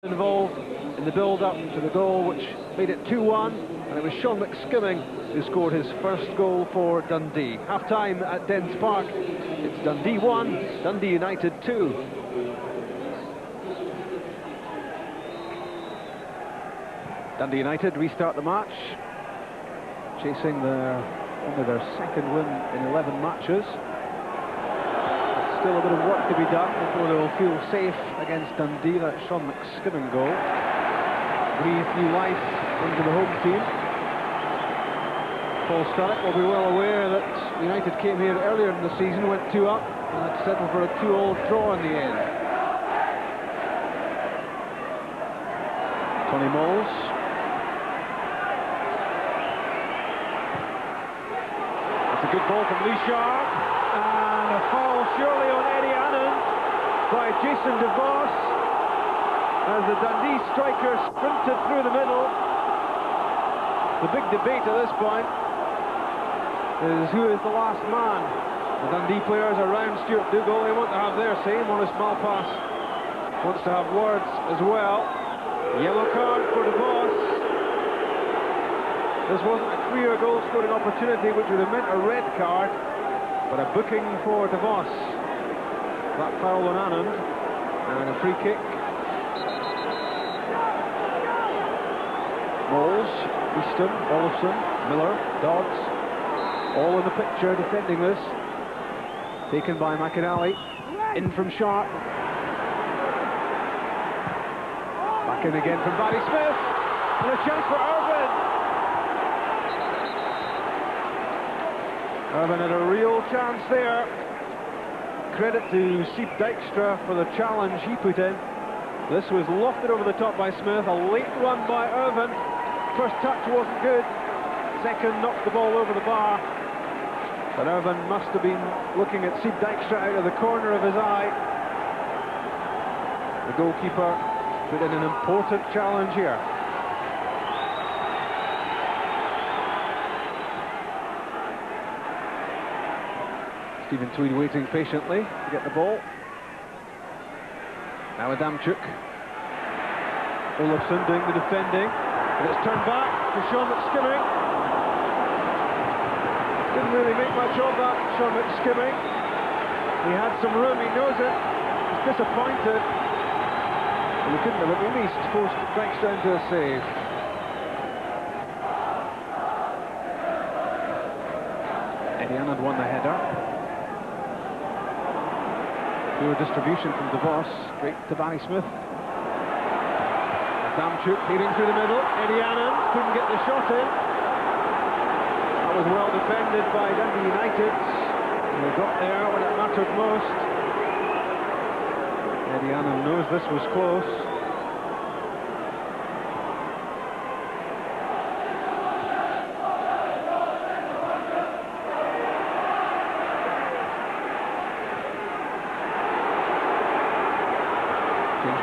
Involved in the build-up to the goal which made it 2-1, and it was Sean McSkimming who scored his first goal for Dundee. Half-time at Dens Park, it's Dundee 1, Dundee United 2. Dundee United restart the match, chasing only their second win in 11 matches. Still a bit of work to be done before they'll feel safe against Dundee. That Sean McSkimming goal breathed new life into the home team. Paul Sturrock will be well aware that United came here earlier in the season, went 2 up, and had to settle for a 2-all draw in the end. Tony Moles. That's a good ball from Lee Sharp. And a foul surely on Eddie Annan by Jason DeVos as the Dundee striker sprinted through the middle. The big debate at this point is who is the last man. The Dundee players around Stuart Dougal, they want to have their say. Maurice Malpass wants to have words as well. Yellow card for DeVos. This wasn't a clear goal-scoring opportunity, which would have meant a red card. But a booking for DeVos. That foul on Anand, and a free kick. Moles, Easton, Olofsson, Miller, Dodds, all in the picture defending this. Taken by McInally, in from Sharp. Back in again from Barry Smith, and a chance for Irvin. Irvin had a real chance there. Credit to Siep Dijkstra for the challenge he put in. This was lofted over the top by Smith, a late run by Irvin. First touch wasn't good, second knocked the ball over the bar. But Irvin must have been looking at Siep Dijkstra out of the corner of his eye. The goalkeeper put in an important challenge here. Stephen Tweed waiting patiently to get the ball. Now Adamchuk. Olofsson doing the defending. But it's turned back to Sean McSkimming. Didn't really make much of that, Sean McSkimming. He had some room, he knows it. He's disappointed. And he couldn't have at least forced Dijkstra into a save. Eddie Anand won the header. Poor distribution from DeVos, straight to Barry Smith. Adamchuk heading through the middle. Eddie Anand couldn't get the shot in. That was well defended by Dundee United. They got there when it mattered most. Eddie Anand knows this was close.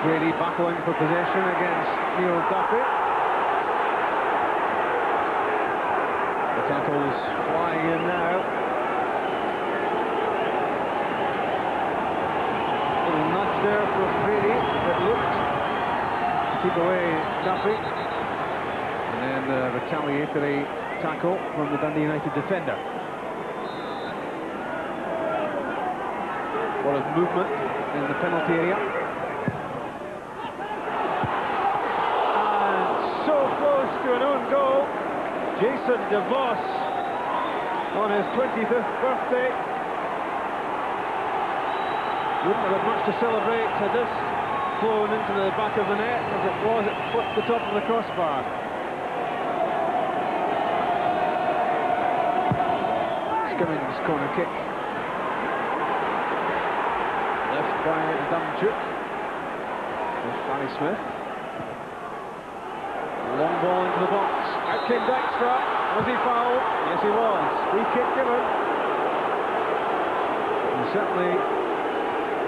Brady battling for possession against Neil Duffy. The tackle's flying in now. A little nudge there for Brady, it looked, to keep away Duffy. And then the retaliatory tackle from the Dundee United defender. A lot of movement in the penalty area. To an own goal, Jason DeVos on his 25th birthday. Wouldn't have had much to celebrate had this flown into the back of the net. As it was, it flipped the top of the crossbar. Skimming's corner kick. Left by Adamchuk. With Barry Smith. Long ball into the box. Out came Dijkstra. Was he fouled? Yes, he was. Free kick given. He certainly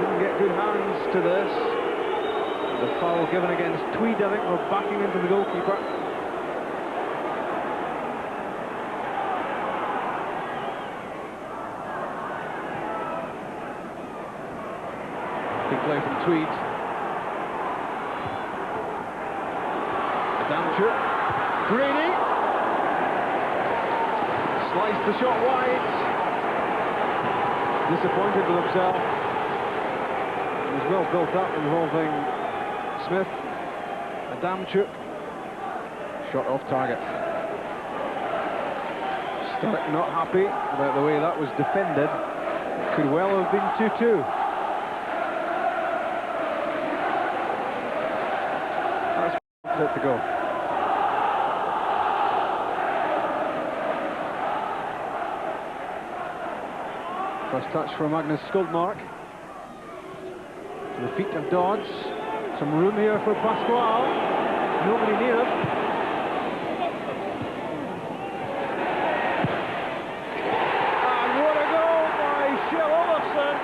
didn't get good hands to this. The foul given against Tweed, I think, we're backing into the goalkeeper. Big play from Tweed. Damchuk. Grady. Sliced the shot wide. Disappointed with himself. It was well built up, involving Smith. Damchuk. Shot off target. Stark not happy about the way that was defended. Could well have been 2-2. That's it to go. First touch for Magnus Skuldmark. To the feet of Dodds. Some room here for Pasquale. Nobody near him. And what a goal by Olofsson.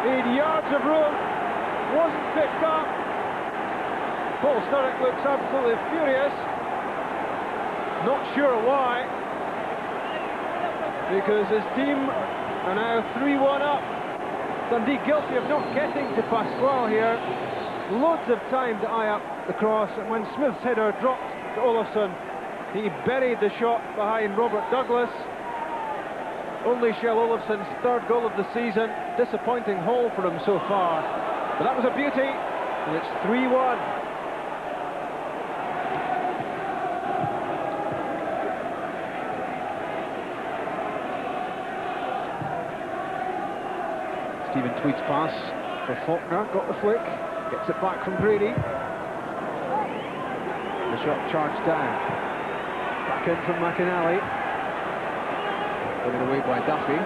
8 yards of room. Wasn't picked up. Paul Sturrock looks absolutely furious. Not sure why. Because his team are now 3-1 up. Dundee guilty of not getting to Pasquale here. Loads of time to eye up the cross, and when Smith's header dropped to Olofsson, he buried the shot behind Robert Douglas. Only Olofsson's third goal of the season. Disappointing haul for him so far. But that was a beauty, and it's 3-1. Stephen Tweed's pass for Faulkner, got the flick, gets it back from Grady. The shot charged down. Back in from McInally. Given away by Duffy.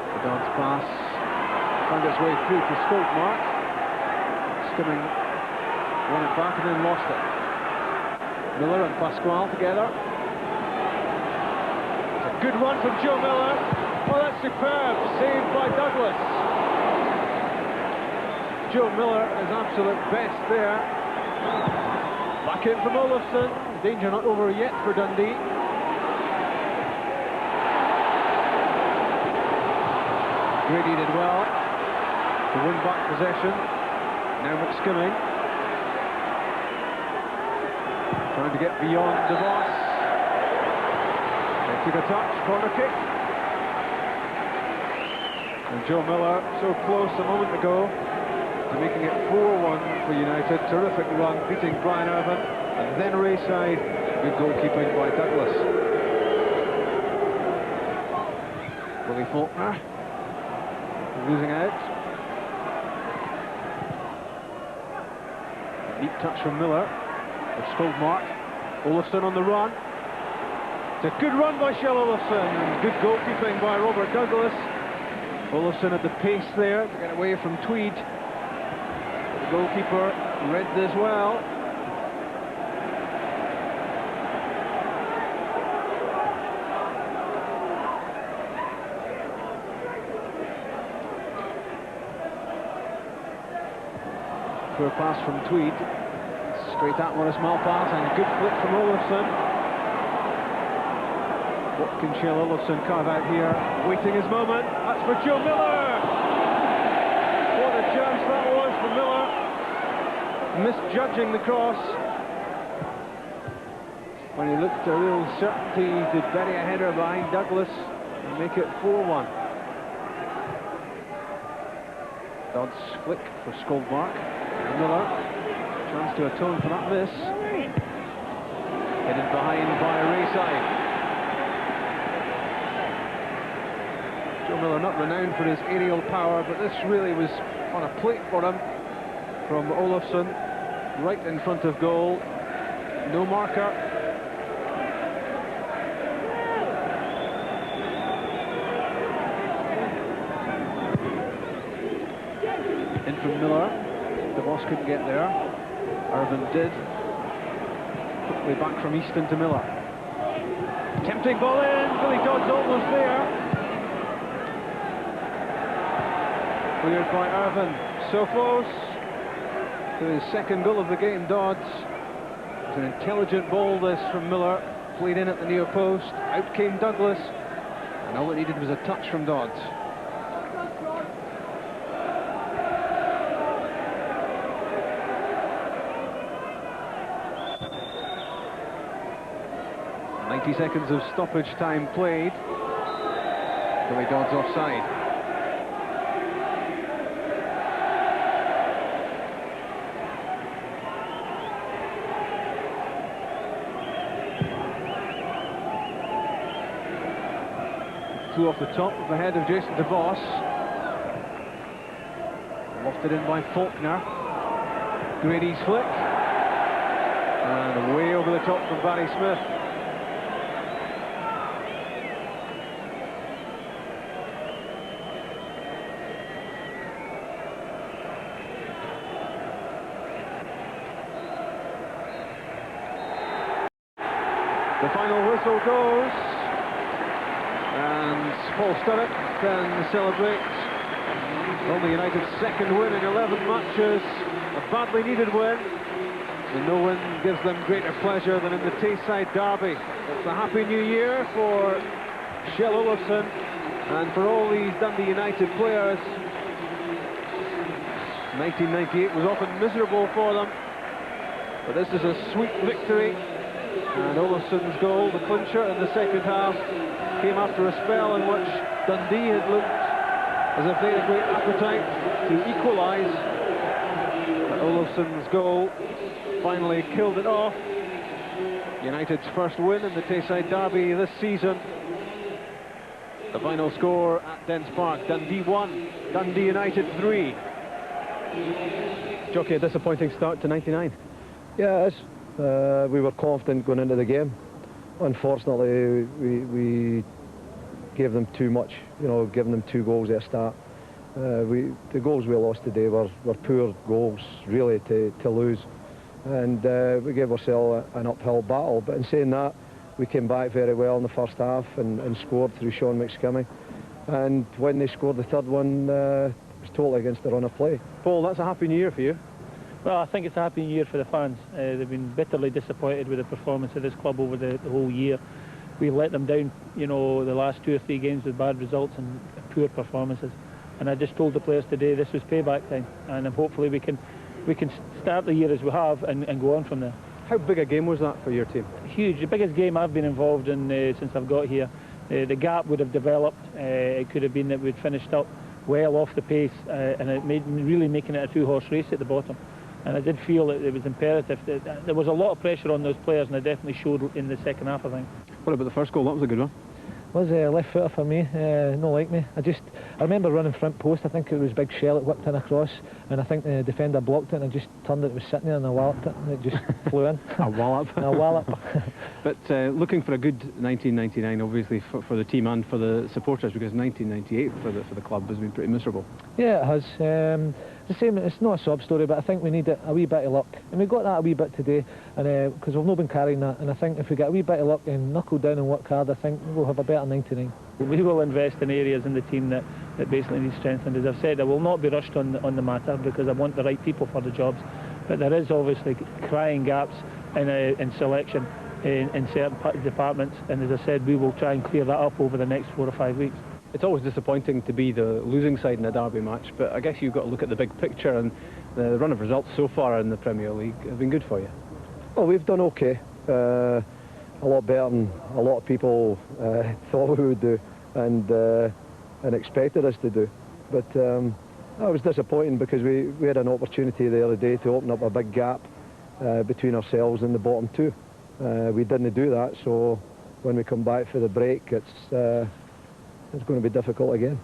The Dodds pass found its way through to Skuldmark. Skimming, won it back and then lost it. Miller and Pasquale together. It's a good one from Joe Miller. Oh, that's superb. Saved by Douglas. Joe Miller is absolute best there. Back in from Olofsson. Danger not over yet for Dundee. Grady did well to win back possession. Now McSkimming. Trying to get beyond DeVos. They took a touch, corner kick. And Joe Miller so close a moment ago to making it 4-1 for United. Terrific run, beating Brian Irvin. And then Rayside, good goalkeeping by Douglas. Willie Faulkner losing out. Neat touch from Miller. Skuldmark. Olofsson on the run. It's a good run by Olofsson, and good goalkeeping by Robert Douglas. Olofsson at the pace there to get away from Tweed. The goalkeeper read this well. Poor pass from Tweed. Straight at Morris Malpass, and a good flick from Olofsson. What can Olofsson carve out here? Waiting his moment. That's for Joe Miller. What a chance that was for Miller. Misjudging the cross. When he looked a real certainty to bury a header behind Douglas and make it 4-1. Dodds flick for Skuldmark. Miller. Chance to atone for that miss. Headed behind by Rayside. Joe Miller not renowned for his aerial power, but this really was on a plate for him from Olofsson, right in front of goal. No marker. In from Miller. The boss couldn't get there. Irvin did. Quickly back from Easton to Miller. Tempting ball in. Billy Dodds almost there. Cleared by Irvin. So close to his second goal of the game, Dodds. It's an intelligent ball this from Miller. Played in at the near post. Out came Douglas. And all it needed was a touch from Dodds. Seconds of stoppage time played. Billy Dodds offside. Flew off the top of the head of Jason DeVos. Lofted in by Faulkner. Grady's flick. And way over the top from Barry Smith. The final whistle goes, and Paul Sturrock can celebrate Dundee United's second win in 11 matches, a badly needed win, and no win gives them greater pleasure than in the Tayside derby. It's a happy new year for Shell Olofsson and for all these Dundee United players. 1998 was often miserable for them, but this is a sweet victory. And Olofsson's goal, the clincher in the second half, came after a spell in which Dundee had looked as if they had a great appetite to equalise. But Olofsson's goal finally killed it off. United's first win in the Tayside derby this season. The final score at Dens Park: Dundee 1, Dundee United 3. Jockey, a disappointing start to 99. Yeah, it is. We were confident going into the game. Unfortunately, we gave them too much, giving them 2 goals at a start. The goals we lost today were poor goals, really, to lose. And we gave ourselves an uphill battle. But in saying that, we came back very well in the first half and scored through Sean McSkimming. And when they scored the third one, it was totally against the run of play. Paul, that's a happy new year for you. Well, I think it's a happy year for the fans. They've been bitterly disappointed with the performance of this club over the whole year. We've let them down, the last 2 or 3 games with bad results and poor performances. And I just told the players today this was payback time, and hopefully we can start the year as we have and go on from there. How big a game was that for your team? Huge, the biggest game I've been involved in since I've got here. The gap would have developed. It could have been that we'd finished up well off the pace, and it really making it a 2-horse race at the bottom. And I did feel that it was imperative. There was a lot of pressure on those players, and it definitely showed in the second half, I think. What about the first goal? That was a good one. Was a left footer for me, no like me. I remember running front post. I think it was Big Shell that whipped in across, and I think the defender blocked it, and I just turned it was sitting there, and I walloped it, and it just flew in. A wallop. A wallop. But looking for a good 1999, obviously, for the team and for the supporters, because 1998 for the club has been pretty miserable. Yeah, it has. The same. It's not a sob story, but I think we need a wee bit of luck, and we got that a wee bit today, and because we've not been carrying that. And I think if we get a wee bit of luck and knuckle down and work hard, I think we'll have a better 99. We will invest in areas in the team that basically need strengthened. As I've said, I will not be rushed on the matter because I want the right people for the jobs. But there is obviously crying gaps in selection in certain departments, and as I said, we will try and clear that up over the next 4 or 5 weeks. It's always disappointing to be the losing side in a derby match, but I guess you've got to look at the big picture, and the run of results so far in the Premier League have been good for you. Well, we've done okay. A lot better than a lot of people thought we would do and expected us to do. But that was disappointing because we had an opportunity the other day to open up a big gap between ourselves and the bottom 2. We didn't do that, so when we come back for the break, it's going to be difficult again.